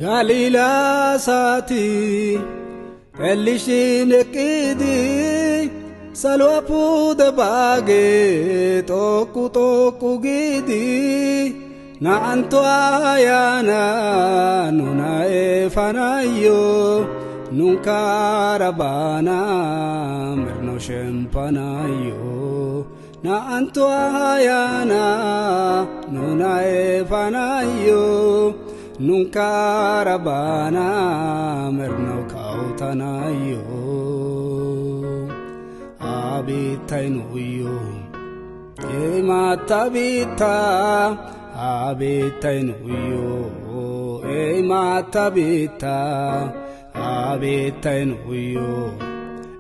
Galila sati Elishin ekidi Salwapu de bage Toku gidi Na anto ayana Nuna efanayo Nunca rabana Merno shempanayo Na anto ayana Nuna efanayo Nunca rabana Merno kautanayo Abitainuyo Ematabita Abitainuyo Ematabita Abitainuyo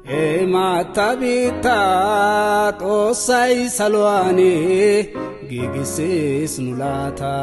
Ematabita Tosai salwani Gigisis nulata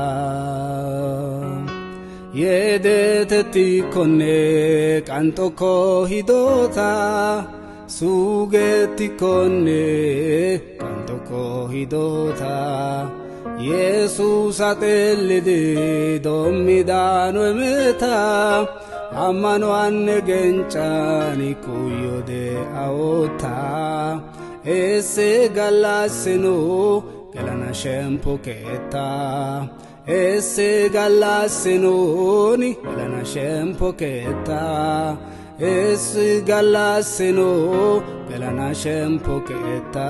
Yedeteti konne Kantoko hidota Sugeti konne Kantoko hidota Jesus atellidi Domidano emeta Amano anne genchani kuyode aota Esse galaseno Galana shempo keta Esse galassenoni Galana shempo keta Esse galaseno Galana shempo keta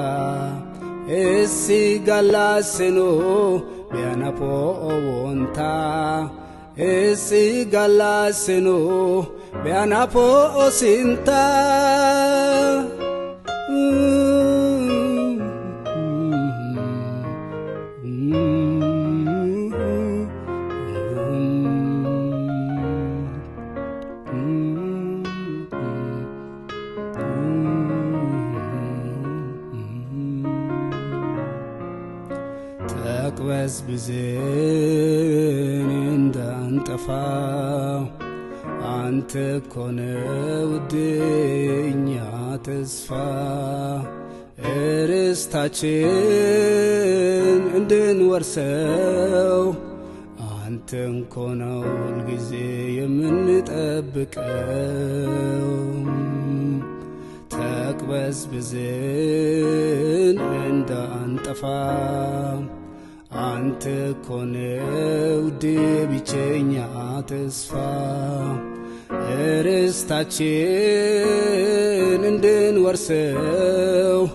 Esse galaseno Beana po wonta Esse galaseno Beana po osinta Takwes bizen indantafa Ante kone udenya tesfa Eristachin indin warsew Anten kone ulgize yeminnitabbeqew Takwes bizen indantafa Ante koneu de bichenya tesfa Eristachin indin warsew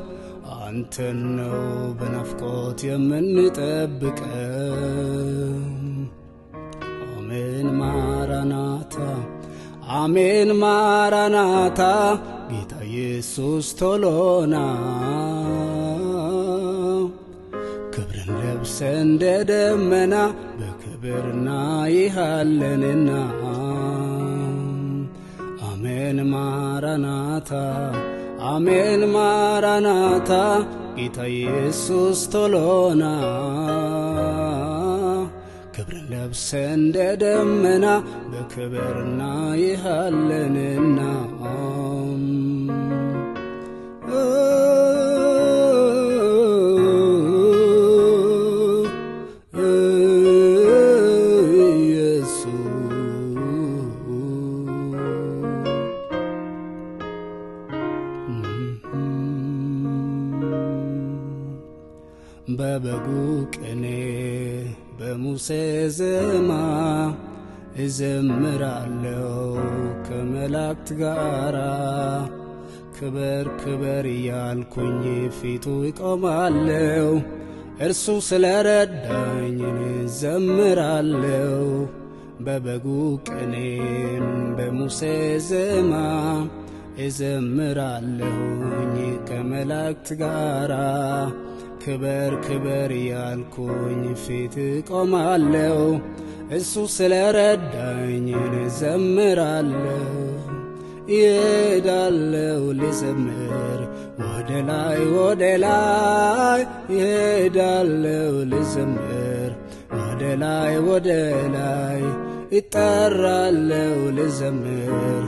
Anten no benafqot yeminnitabbeqew Amen maranatha Amen maranatha Gita Jesus tolona Sende demena bekberna ihallenna Amen maranatha Gita Jesus tolona Kebren lebsende demena bekberna ihallenna በበጉቅኔ በሙሴ ዘማ እዘምራለሁ ከመላእክት ጋራ ክበር ክበር ያልኩኝ ፊቱ ይቆማለሁ እርሱ ስለረዳኝ እዘምራለሁ በበጉቅኔ በሙሴ ዘማ እዘምራለሁ ከመላእክት ጋራ ክበር ክበር ያልኩኝ ፊት ቆማለሁ እሱ ስለረዳኝ እዘምራለሁ ይሄዳለሁ ልዘምር ወደ ላይ ይሄዳለሁ ልዘምር ወደ ላይ እጠራለሁ ልዘምር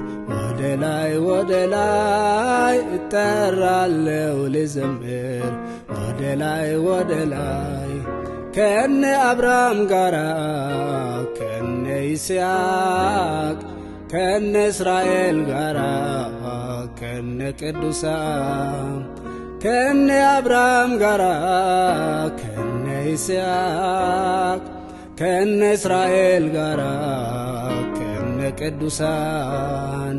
ወደ ላይ እጠራለሁ ልዘምር ወደ ላይ ከነ አብርሃም ጋራ ከነ ይስሐቅ ከነ እስራኤል ጋራ ከነ ቅዱሳን ከነ አብርሃም ጋራ ከነ ይስሐቅ ከነ እስራኤል ጋራ ከነ ቅዱሳን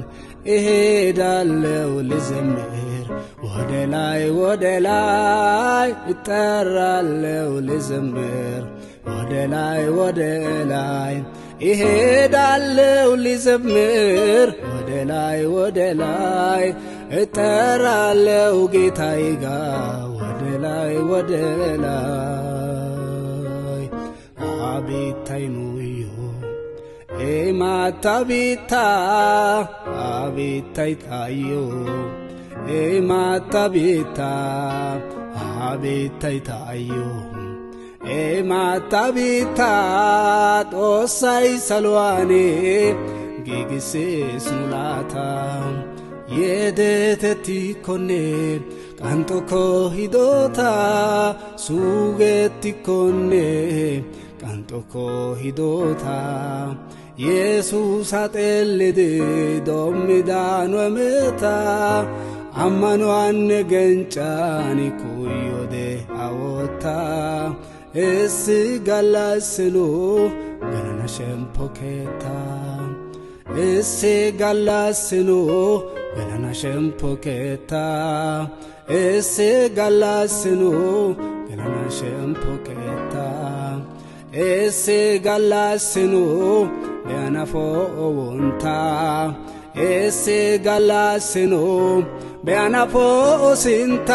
እሄዳለሁ ልዘምር ወደ ላይ ወደ ላይ እጠራለሁ ልዘምር ወደ ላይ ወደ ላይ እሄዳለሁ ልዘምር ወደ ላይ ወደ ላይ እጠራለሁ ጌታዬ ጋር ወደ ላይ ወደ ላይ አቤታይኑዮ ኤማታቢታ አቤታይታዮ ኤማታቢታ አቤታይታዮ ኤማታቢታ ጦሳይ ሰልዋኔ ጊግሴስ ሙላታ የደተቲ ኮኔ ቃንጦኮ ሂዶታ ሱጌቲ ኮኔ ቃንጦኮ ሂዶታ ኢየሱስ አጤልድ ዶሚዳን ወምታ አማኗን ገንጫኒ ኩዮዴ አወታ እስ ጋላስኑ ገናና ሸምፖኬታ እስ ጋላስኑ ገናና ሸምፖኬታ እስ ጋላስኑ ገናና ሸምፖኬታ እስ ጋላስኑ በያናፎ ወንታ እስ ጋላስኑ በያናፎ ሲንታ